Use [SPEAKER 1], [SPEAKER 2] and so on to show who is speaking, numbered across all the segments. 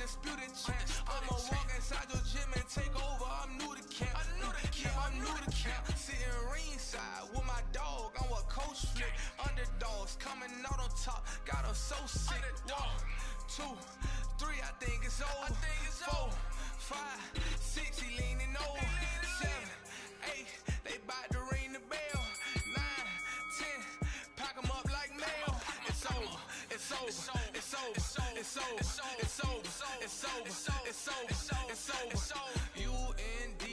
[SPEAKER 1] undisputed champ. I'ma walk inside your gym and take over. I'm new to camp. I'm new to camp. Sitting ringside with my dog on what coach flip. Underdogs coming out on top. Got her so sick. 1, 2, 3, I think it's over. 4, 5, 6, he leaning over. 7, 8, they bout to ring the bell. 9, 10, pack them up like mail. It's over, it's over, it's over, it's over, it's over, it's over, it's over, it's over. UNDISPUT.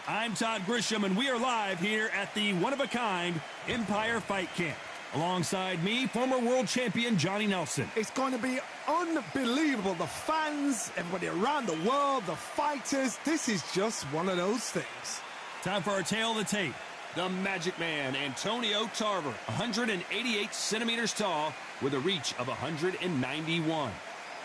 [SPEAKER 2] I'm Todd Grisham, and we are live here at the one-of-a-kind Empire Fight Camp. Alongside me, former world champion Johnny Nelson.
[SPEAKER 3] It's going to be unbelievable. The fans, everybody around the world, the fighters. This is just one of those things.
[SPEAKER 2] Time for our tale of the tape. The Magic Man, Antonio Tarver, 188 centimeters tall with a reach of 191.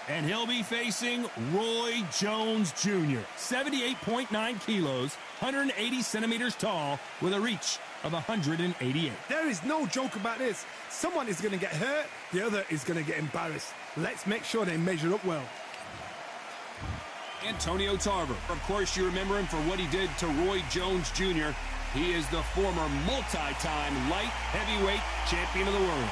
[SPEAKER 2] And he'll be facing Roy Jones Jr., 78.9 kilos, 180 centimeters tall, with a reach of 188.
[SPEAKER 3] There is no joke about this. Someone is going to get hurt, the other is going to get embarrassed. Let's make sure they measure up well.
[SPEAKER 2] Antonio Tarver. Of course, you remember him for what he did to Roy Jones Jr. He is the former multi-time light heavyweight champion of the world.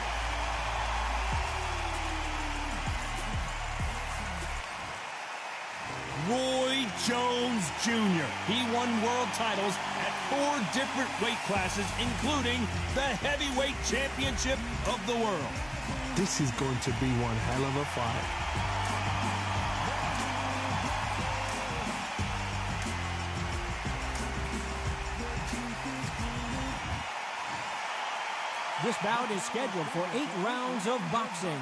[SPEAKER 2] Roy Jones Jr. He won world titles at 4 different weight classes, including the heavyweight championship of the world.
[SPEAKER 3] This is going to be one hell of a fight.
[SPEAKER 4] This bout is scheduled for 8 rounds of boxing.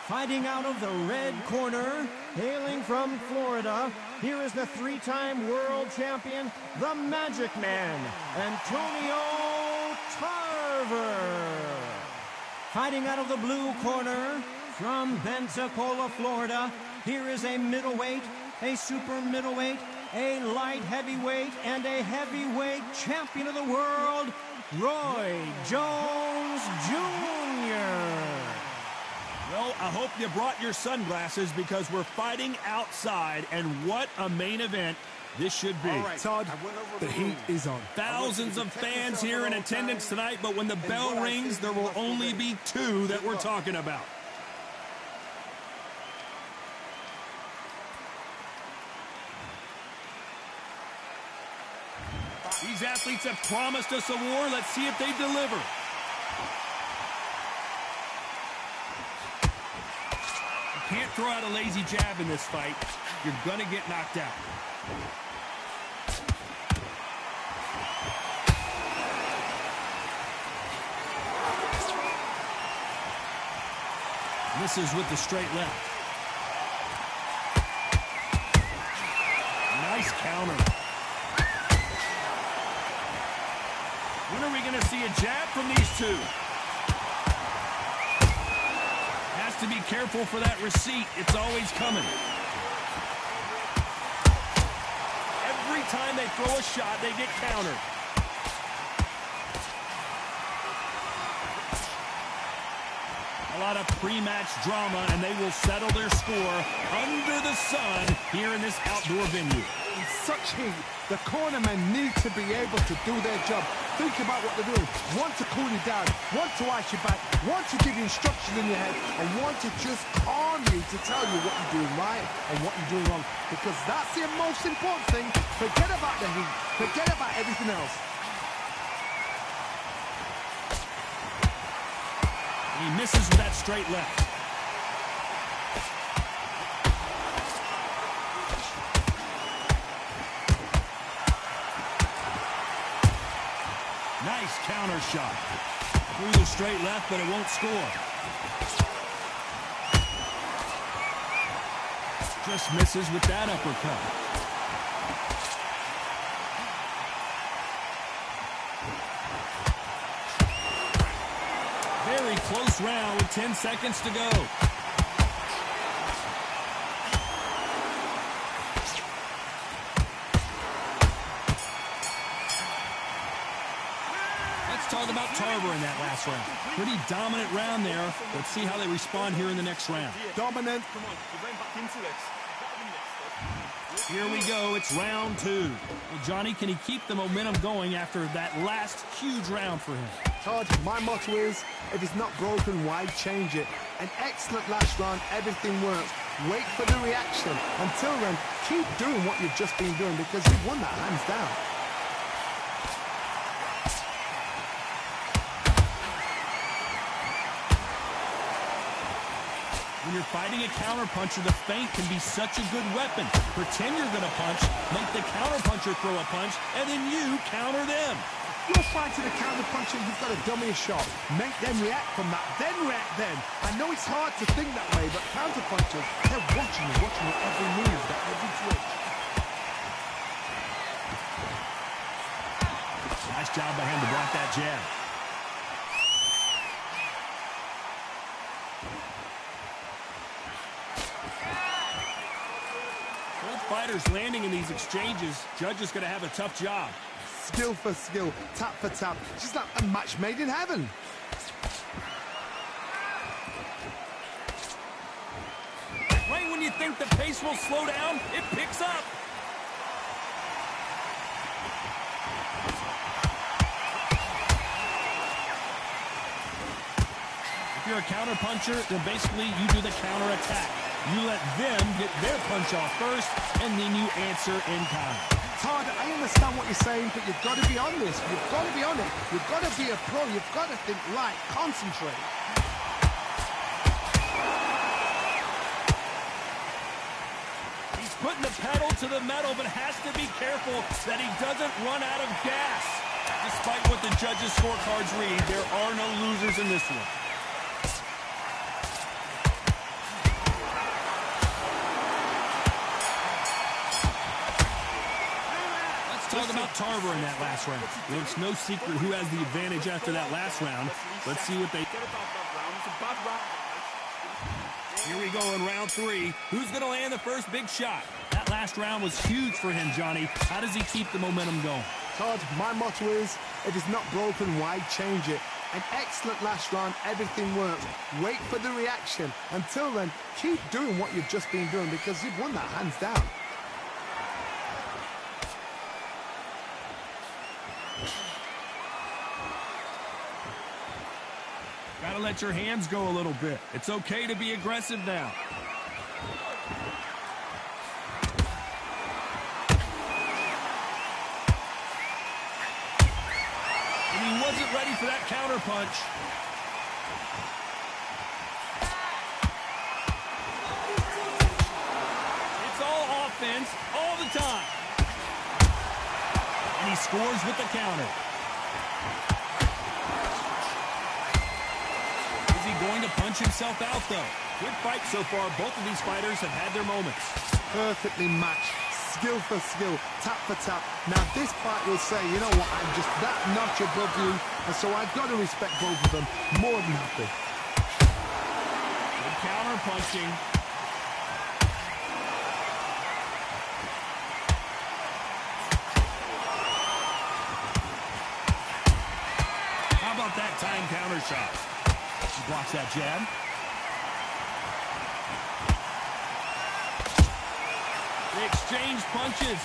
[SPEAKER 4] Fighting out of the red corner, hailing from Florida, here is the 3-time world champion, the Magic Man, Antonio Tarver. Fighting out of the blue corner, from Pensacola, Florida, here is a middleweight, a super middleweight, a light heavyweight, and a heavyweight champion of the world, Roy Jones Jr.
[SPEAKER 2] Well, I hope you brought your sunglasses because we're fighting outside, and what a main event this should be.
[SPEAKER 3] All right, Todd, the heat is on.
[SPEAKER 2] Thousands of fans here in attendance tonight, but when the bell rings, there will only be 2 that we're talking about. These athletes have promised us a war. Let's see if they deliver. Can't throw out a lazy jab in this fight. You're going to get knocked out. Misses with the straight left. Nice counter. When are we going to see a jab from these 2? To be careful for that receipt. It's always coming. Every time they throw a shot, they get countered. A lot of pre-match drama, and they will settle their score under the sun here in this outdoor venue.
[SPEAKER 3] In such heat, the cornermen need to be able to do their job. Think about what they're doing. One to cool you down, one to ice you back, one to give you instructions in your head, and one to just calm you to tell you what you're doing right and what you're doing wrong. Because that's the most important thing. Forget about the heat. Forget about everything else.
[SPEAKER 2] He misses with that straight left. Nice counter shot. Through the straight left, but it won't score. Just misses with that uppercut. Very close round with 10 seconds to go. talk about Tarver in that last round. Pretty dominant round there. Let's see how they respond here in the next round.
[SPEAKER 3] Dominant.
[SPEAKER 2] Here we go. It's round 2. Well, Johnny, can he keep the momentum going after that last huge round for him?
[SPEAKER 3] Todd, my motto is, if it's not broken, why change it? An excellent last round, everything works. Wait for the reaction. Until then, keep doing what you've just been doing because you've won that hands down.
[SPEAKER 2] When you're fighting a counterpuncher, the feint can be such a good weapon. Pretend you're going to punch, make the counterpuncher throw a punch, and then you counter them.
[SPEAKER 3] You're fighting a counterpuncher, you've got to dummy a shot. Make them react from that, then react then. I know it's hard to think that way, but counterpunchers, they're watching your every move, that every twitch.
[SPEAKER 2] Nice job by him to block that jab. Fighters landing in these exchanges, Judge is going to have a tough job.
[SPEAKER 3] Skill for skill, tap for tap, just like a match made in heaven.
[SPEAKER 2] Right when you think the pace will slow down, it picks up. If you're a counterpuncher, then basically you do the counter attack. You let them get their punch off first, and then you answer in kind.
[SPEAKER 3] Todd, I understand what you're saying, but you've got to be on this. You've got to be on it. You've got to be a pro. You've got to think right. Concentrate.
[SPEAKER 2] He's putting the pedal to the metal, but has to be careful that he doesn't run out of gas. Despite what the judges' scorecards read, there are no losers in this one. Talk about Tarver in that last round. Well, it's no secret who has the advantage after that last round. Let's see what they... Here we go in round 3. Who's going to land the first big shot? That last round was huge for him, Johnny. How does he keep the momentum going?
[SPEAKER 3] Todd, my motto is, if it's not broken, why change it? An excellent last round, everything works. Wait for the reaction. Until then, keep doing what you've just been doing because you've won that hands down.
[SPEAKER 2] Gotta let your hands go a little bit. It's okay to be aggressive now. And he wasn't ready for that counter punch. It's all offense all the time. And he scores with the counter. Going to punch himself out, though. Good fight so far. Both of these fighters have had their moments.
[SPEAKER 3] Perfectly matched. Skill for skill. Tap for tap. Now, this fight will say, you know what, I'm just that notch above you, and so I've got to respect both of them. More than happy.
[SPEAKER 2] Good counter punching. How about that time counter shot? He blocks that jab. They exchange punches.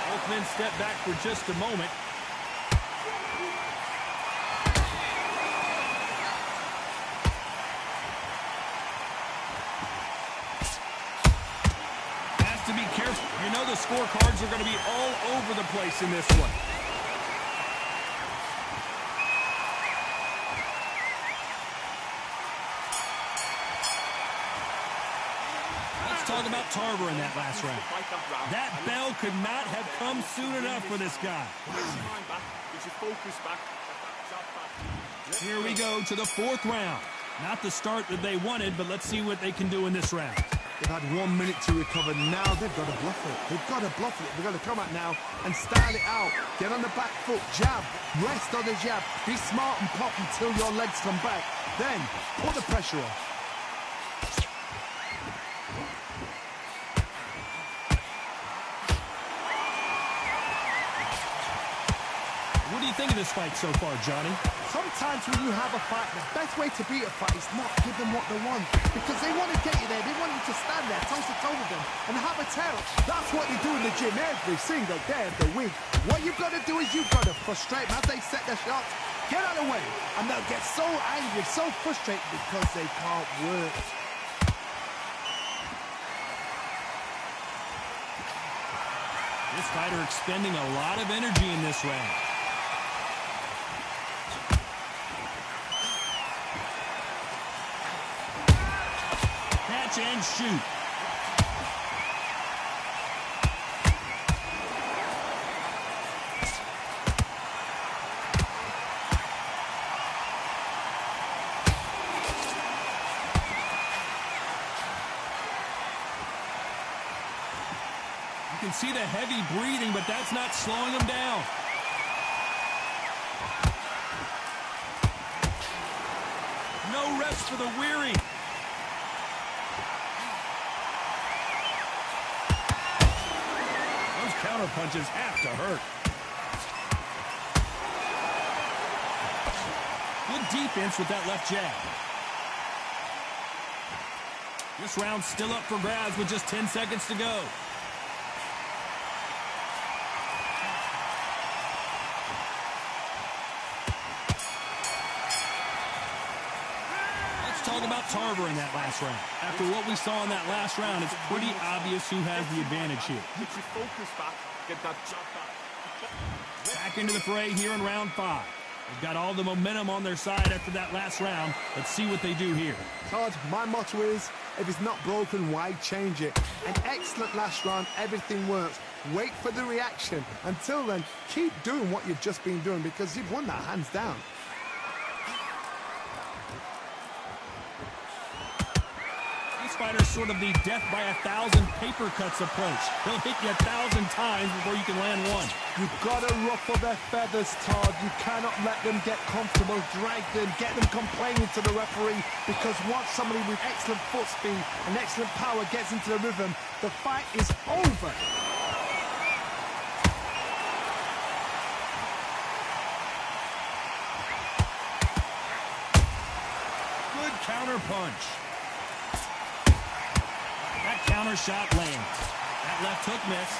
[SPEAKER 2] Both men step back for just a moment. Has to be careful. You know the scorecards are going to be all over the place in this one. Talk about Tarver in that last round. That bell could not have come soon enough for this guy. Here we go to the 4th round. Not the start that they wanted, but let's see what they can do in this round.
[SPEAKER 3] They've had 1 minute to recover. Now they've got to bluff it. They've got to bluff it. They've got to come out now and style it out. Get on the back foot, jab, rest on the jab. Be smart and pop until your legs come back. Then put the pressure on.
[SPEAKER 2] What do you think of this fight so far, Johnny?
[SPEAKER 3] Sometimes when you have a fight, the best way to beat a fight is not give them what they want. Because they want to get you there. They want you to stand there toe-to-toe with them and have a tell. That's what they do in the gym every single day of the week. What you've got to do is you've got to frustrate them as they set their shots. Get out of the way. And they'll get so angry, so frustrated because they can't work.
[SPEAKER 2] This fighter expending a lot of energy in this round. Catch and shoot. You can see the heavy breathing, but that's not slowing him down. No rest for the weary. Those counter punches have to hurt. Good defense with that left jab. This round's still up for grabs with just 10 seconds to go. Talk about Tarver in that last round. After what we saw in that last round, it's pretty obvious who has the advantage here. Back into the fray here in round 5. They've got all the momentum on their side after that last round. Let's see what they do here.
[SPEAKER 3] Todd, my motto is, if it's not broken, why change it? An excellent last round, everything works. Wait for the reaction. Until then, keep doing what you've just been doing because you've won that hands down.
[SPEAKER 2] Fighter's sort of the death by 1,000 paper cuts approach. He'll hit you 1,000 times before you can land one.
[SPEAKER 3] You've got to ruffle their feathers, Todd. You cannot let them get comfortable, drag them, get them complaining to the referee, because once somebody with excellent foot speed and excellent power gets into the rhythm, the fight is over.
[SPEAKER 2] Good counter punch. That counter shot lands. That left hook missed.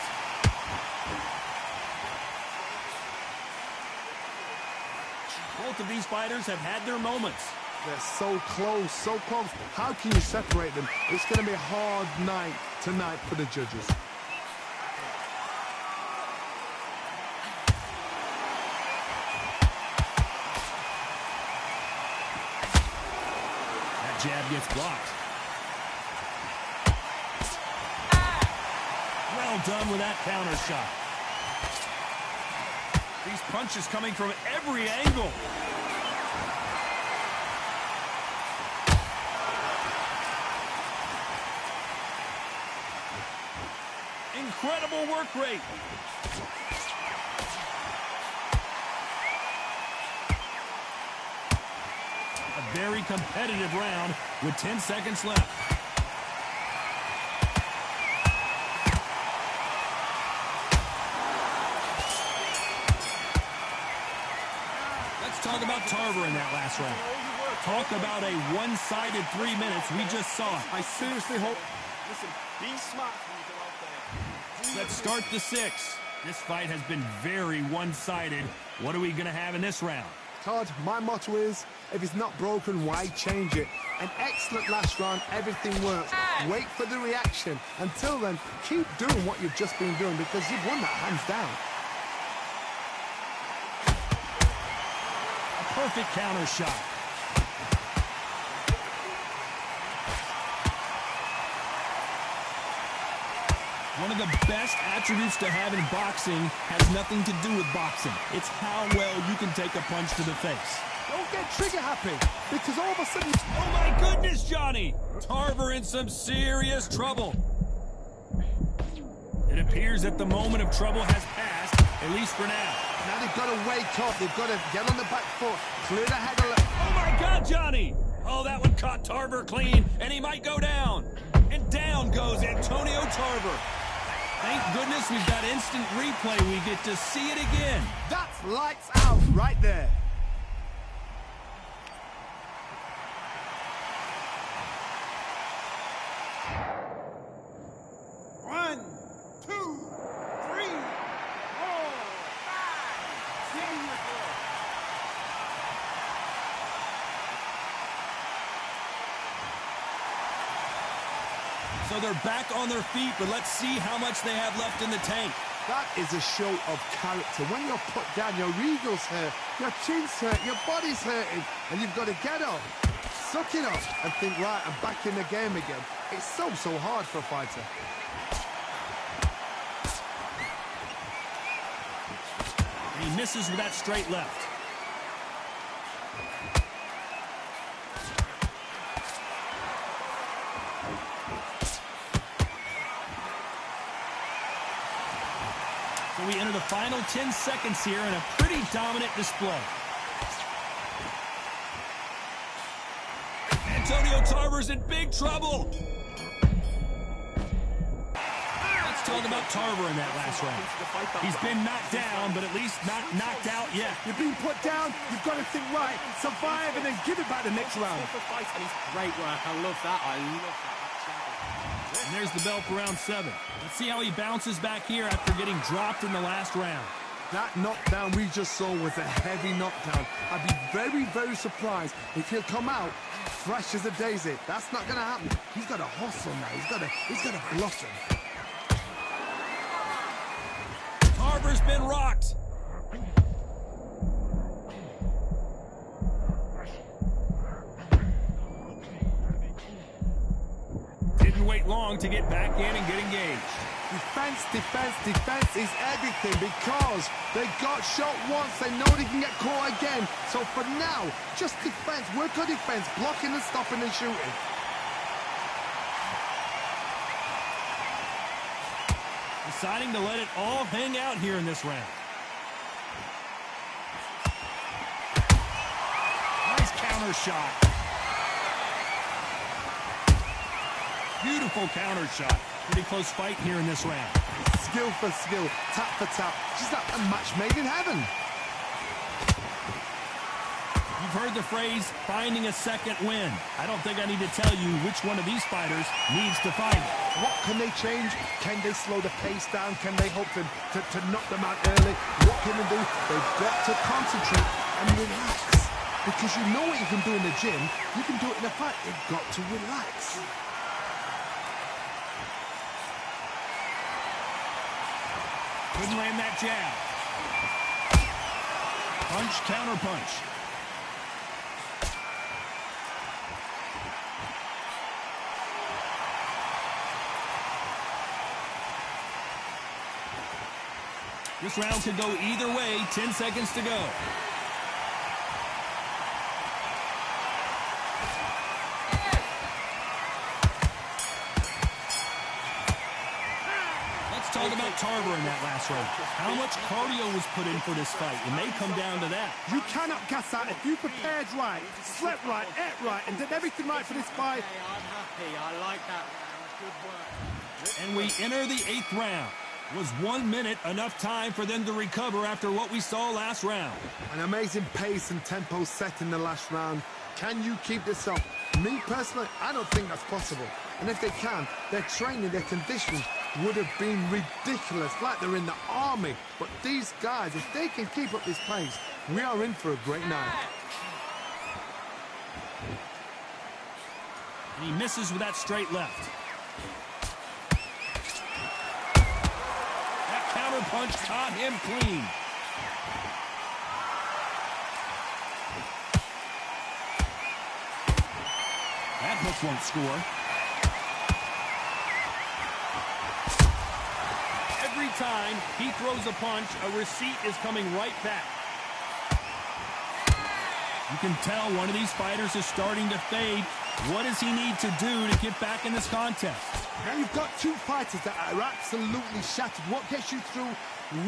[SPEAKER 2] Both of these fighters have had their moments.
[SPEAKER 3] They're so close, so close. How can you separate them? It's going to be a hard night tonight for the judges.
[SPEAKER 2] That jab gets blocked. Well done with that counter shot. These punches coming from every angle. Incredible work rate. A very competitive round with 10 seconds left. Talk about Tarver in that last round. Talk about a one-sided 3 minutes. We just saw it.
[SPEAKER 3] I seriously hope...
[SPEAKER 5] Listen, be smart when you go out there.
[SPEAKER 2] Let's start the 6. This fight has been very one-sided. What are we going to have in this round?
[SPEAKER 3] Todd, my motto is, if it's not broken, why change it? An excellent last round, everything works. Wait for the reaction. Until then, keep doing what you've just been doing because you've won that hands down.
[SPEAKER 2] Perfect counter shot. One of the best attributes to have in boxing has nothing to do with boxing. It's how well you can take a punch to the face.
[SPEAKER 3] Don't get trigger happy, because all of a sudden...
[SPEAKER 2] Oh my goodness, Johnny! Tarver in some serious trouble. It appears that the moment of trouble has passed, at least for now.
[SPEAKER 3] Now they've got to wake up. They've got to get on the back foot, clear the head a little.
[SPEAKER 2] Oh my God, Johnny! Oh, that one caught Tarver clean, and he might go down. And down goes Antonio Tarver. Thank goodness we've got instant replay. We get to see it again.
[SPEAKER 3] That's lights out right there.
[SPEAKER 5] One, two, three, 4, 5, 6.
[SPEAKER 2] So they're back on their feet, but let's see how much they have left in the tank.
[SPEAKER 3] That is a show of character. When you're put down, your ego's hurt, your chin's hurt, your body's hurting, and you've got to get up, suck it up, and think, right, I'm back in the game again. It's so hard for a fighter.
[SPEAKER 2] And he misses with that straight left. So we enter the final 10 seconds here in a pretty dominant display. Antonio Tarver's in big trouble. Let's talk about Tarver in that last round. He's been knocked down, but at least not knocked out yet.
[SPEAKER 3] You're being put down, you've got to think right, survive, and then give it back the next round.
[SPEAKER 5] And he's great work. I love that. I love that.
[SPEAKER 2] And there's the bell for round 7. Let's see how he bounces back here after getting dropped in the last round.
[SPEAKER 3] That knockdown we just saw was a heavy knockdown. I'd be very surprised if he'll come out fresh as a daisy. That's not going to happen. He's got to hustle now. He's got to blossom.
[SPEAKER 2] Tarver's been rocked. Didn't wait long to get back in and get engaged.
[SPEAKER 3] Defense is everything because they got shot once. They know they can get caught again. So for now, just defense. Work on defense, blocking and stopping and shooting.
[SPEAKER 2] Deciding to let it all hang out here in this round. Nice counter shot. Beautiful counter shot. Pretty close fight here in this round.
[SPEAKER 3] Skill for skill, tap for tap. Just like a match made in heaven.
[SPEAKER 2] You've heard the phrase, finding a second win. I don't think I need to tell you which one of these fighters needs to find it.
[SPEAKER 3] What can they change? Can they slow the pace down? Can they hope to knock them out early? What can they do? They've got to concentrate and relax. Because you know what you can do in the gym, you can do it in a fight. You've got to relax.
[SPEAKER 2] Couldn't land that jab. Punch, counter punch. This round could go either way. 10 seconds to go. Talk about Tarver in that last round. How much cardio was put in for this fight? It may come down to that.
[SPEAKER 3] You cannot gas out if you prepared right, slept right, ate right, and did everything right for this fight.
[SPEAKER 5] Hey, I'm happy. I like that round. Good work.
[SPEAKER 2] And we enter the 8th round. Was 1 minute enough time for them to recover after what we saw last round?
[SPEAKER 3] An amazing pace and tempo set in the last round. Can you keep this up? Me personally, I don't think that's possible. And if they can, their training, their conditioning would have been ridiculous, like they're in the army. But these guys, if they can keep up this pace, we are in for a great night.
[SPEAKER 2] And he misses with that straight left. That counter punch caught him clean. That hook won't score. Every time he throws a punch, a receipt is coming right back. You can tell one of these fighters is starting to fade. What does he need to do to get back in this contest?
[SPEAKER 3] Now you've got two fighters that are absolutely shattered. What gets you through?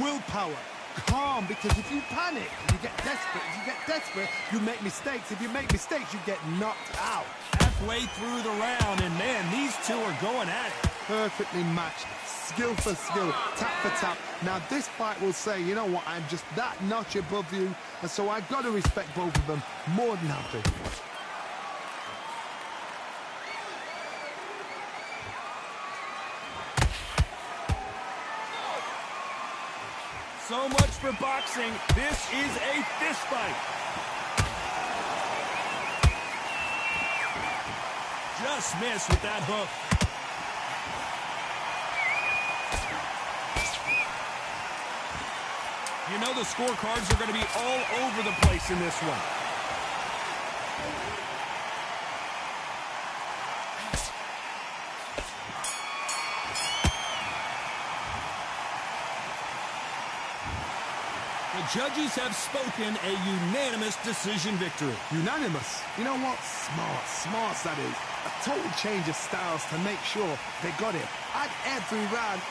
[SPEAKER 3] Willpower. Calm, because if you panic, you get desperate. If you get desperate, you make mistakes. If you make mistakes, you get knocked out.
[SPEAKER 2] Halfway through the round, and man, these two are going at it.
[SPEAKER 3] perfectly matched, skill for skill, tap for tap. Now this fight will say, you know what, I'm just that notch above you, and so I've got to respect both of them more than happy.
[SPEAKER 2] So much for boxing. This is a fist fight. Just missed with that hook. You know the scorecards are going to be all over the place in this one. The judges have spoken a unanimous decision victory.
[SPEAKER 3] Unanimous? You know what? Smart, smart that is. A total change of styles to make sure they got it. At every round.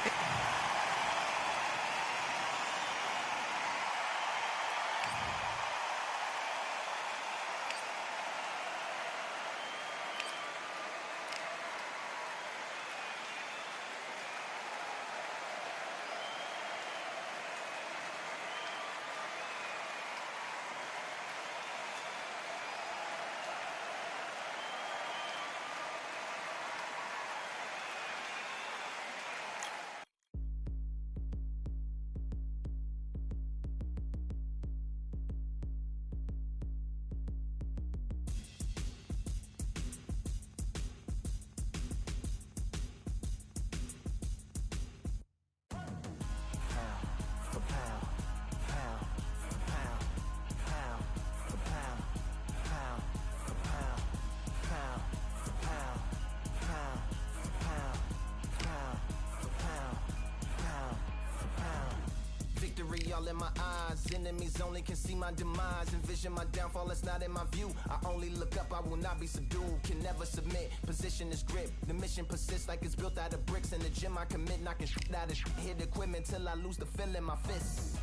[SPEAKER 6] All in my eyes, enemies only can see my demise. Envision my downfall, it's not in my view. I only look up, I will not be subdued. Can never submit, position is grip. The mission persists like it's built out of bricks. In the gym I commit, knocking shit out of shit. Hit equipment till I lose the feel in my fists.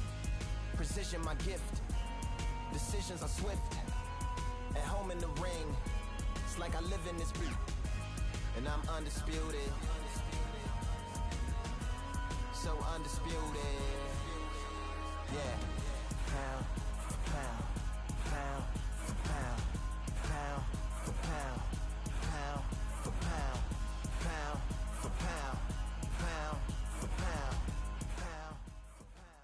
[SPEAKER 6] Precision my gift, decisions are swift. At home in the ring, it's like I live in this beat. And I'm undisputed, so undisputed. Yeah. Pound for pound, pound for pound, pound for pound, pound for pound, pound for pound, pound for pound, pound for pound.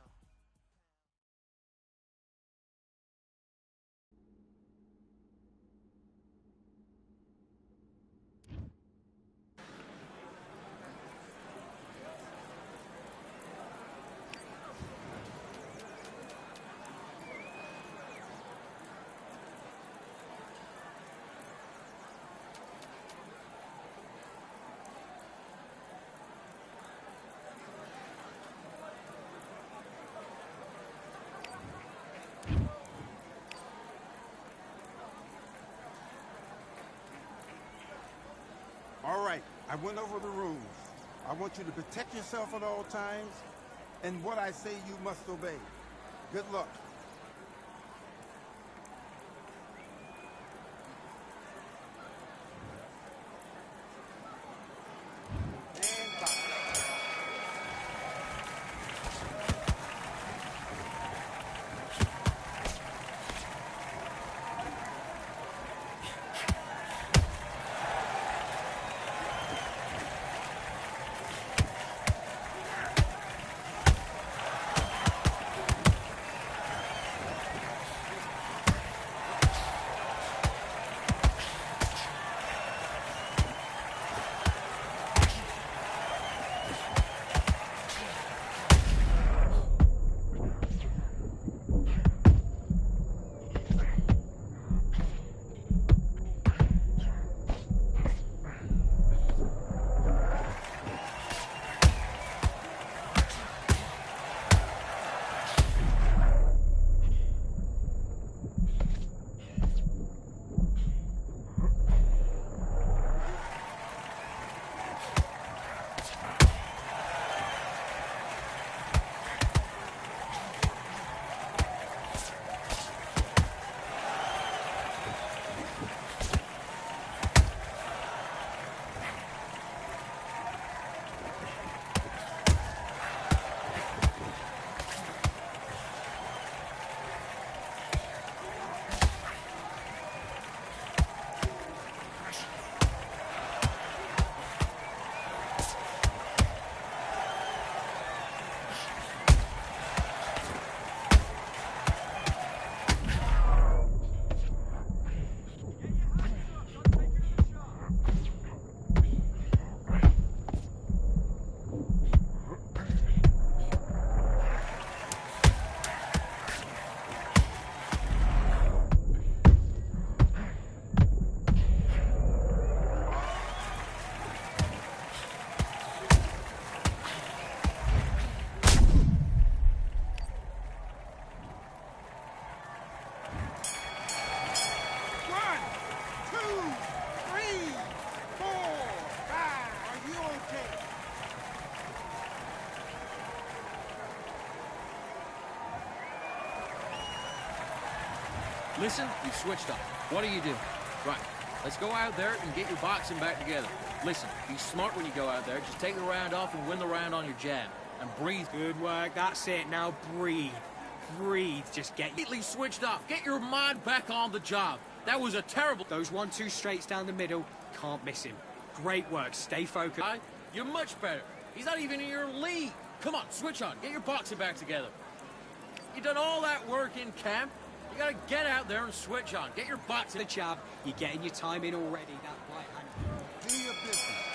[SPEAKER 7] All right, I went over the rules. I want you to protect yourself at all times, and what I say you must obey. Good luck.
[SPEAKER 8] Listen, you switched up. What are you doing? Right, let's go out there and get your boxing back together. Listen, be smart when you go out there. Just take the round off and win the round on your jab. And breathe.
[SPEAKER 9] Good work, that's it. Now breathe. Breathe, just get...
[SPEAKER 8] Completely switched off. Get your mind back on the job. That was a terrible...
[SPEAKER 9] Those 1-2 straights down the middle, can't miss him. Great work, stay focused.
[SPEAKER 8] You're much better. He's not even in your league. Come on, switch on. Get your boxing back together. You've done all that work in camp. You gotta get out there and switch on. Get your boxing...
[SPEAKER 9] The jab, you're getting your time in already. That right hand...
[SPEAKER 7] Do your business.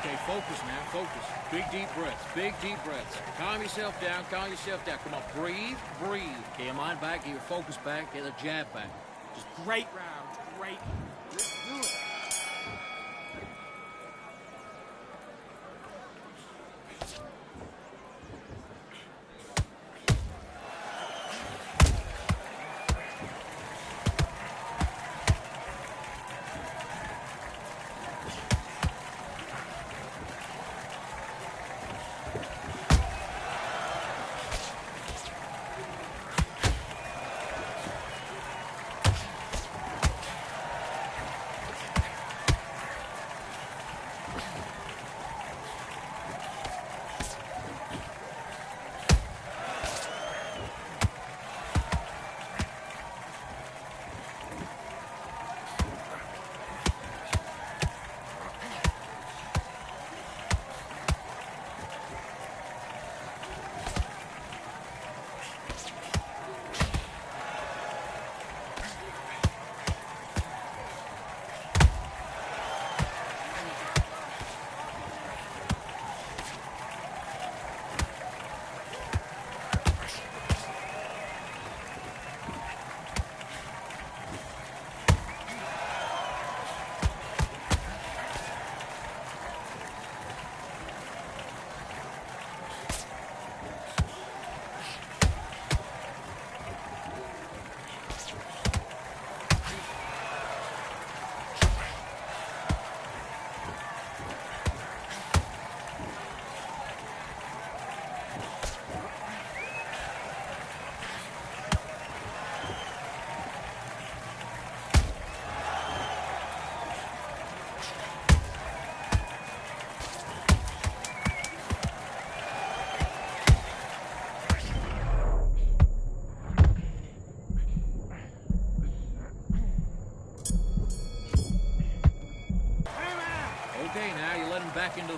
[SPEAKER 8] Okay, focus now, focus. Big deep breaths, big deep breaths. Calm yourself down, calm yourself down. Come on, breathe, breathe. Get your mind back, get your focus back, get the jab back.
[SPEAKER 9] Just great round, great.
[SPEAKER 7] Let's do it.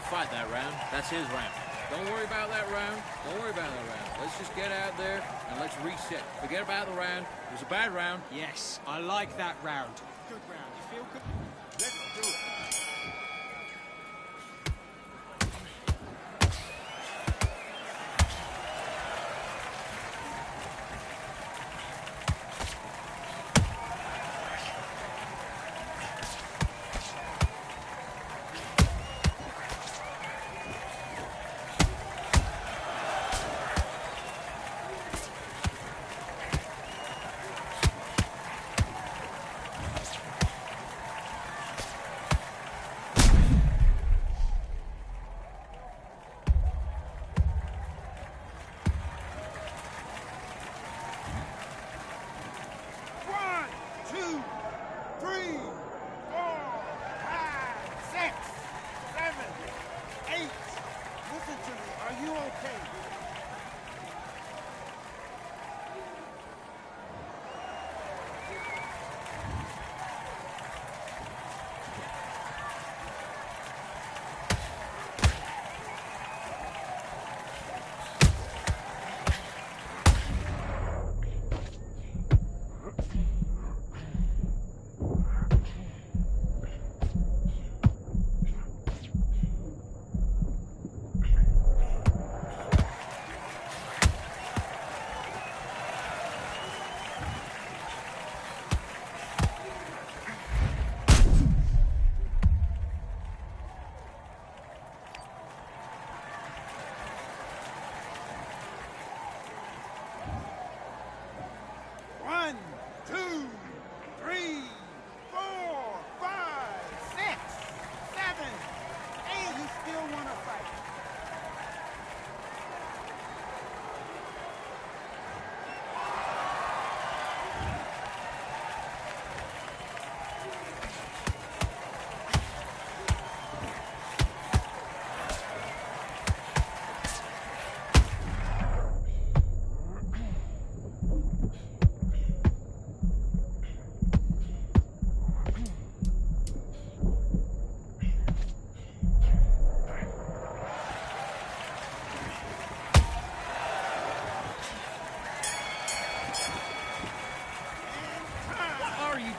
[SPEAKER 8] fight that round. That's his round. Don't worry about that round. Don't worry about that round. Let's just get out there and let's reset. Forget about the round. It was a bad round.
[SPEAKER 9] Yes, I like that round. Good round. You feel good?
[SPEAKER 7] Let's do it.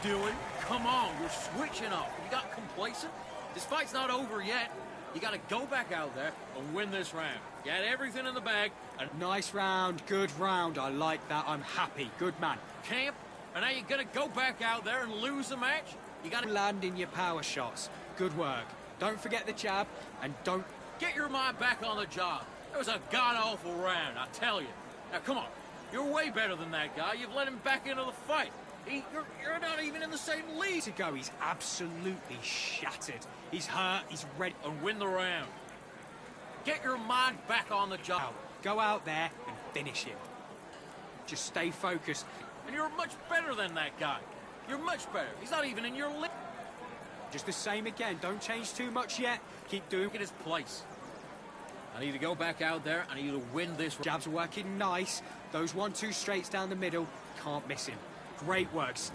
[SPEAKER 8] Doing? Come on, you're switching up. You got complacent? This fight's not over yet. You gotta go back out there and win this round. Get everything in the bag. And
[SPEAKER 9] nice round, good round. I like that. I'm happy. Good man.
[SPEAKER 8] Camp, and now you're gonna go back out there and lose the match? You gotta
[SPEAKER 9] land in your power shots. Good work. Don't forget the jab, and don't
[SPEAKER 8] get your mind back on the job. It was a god-awful round, I tell you. Now, come on. You're way better than that guy. You've let him back into the fight. You're not even in the same league.
[SPEAKER 9] To go, he's absolutely shattered. He's hurt, he's ready.
[SPEAKER 8] And win the round. Get your mind back on the job.
[SPEAKER 9] Go out there and finish him. Just stay focused.
[SPEAKER 8] And you're much better than that guy. You're much better. He's not even in your league.
[SPEAKER 9] Just the same again. Don't change too much yet. Keep doing
[SPEAKER 8] it his place. I need to go back out there. I need you to win this.
[SPEAKER 9] Jabs working nice. Those 1-2 straights down the middle. Can't miss him. Great works.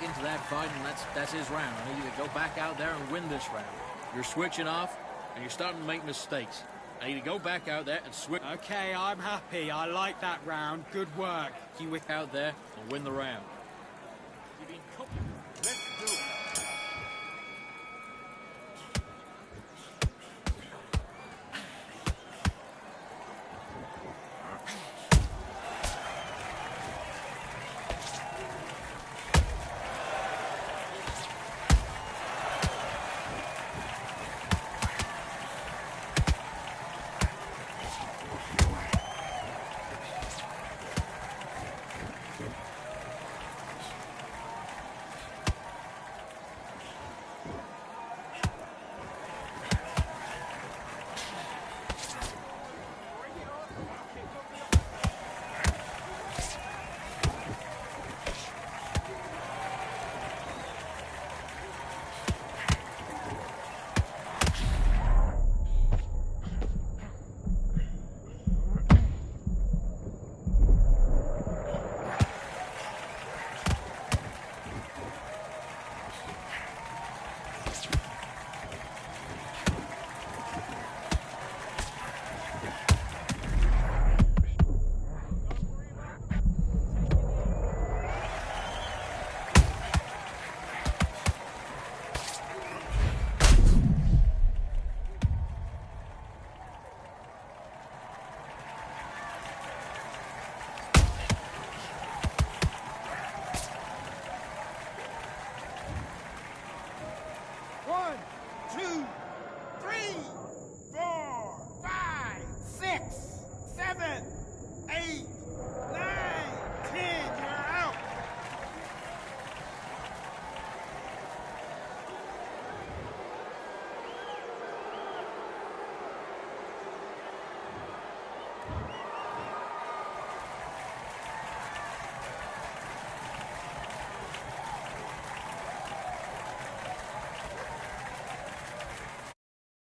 [SPEAKER 8] back into that fight, and that's his round. I need you to go back out there and win this round. You're switching off, and you're starting to make mistakes. I need to go back out there and switch.
[SPEAKER 9] Okay, I'm happy. I like that round. Good work.
[SPEAKER 8] You with out there and win the round.
[SPEAKER 7] Let's do it. One, two, three.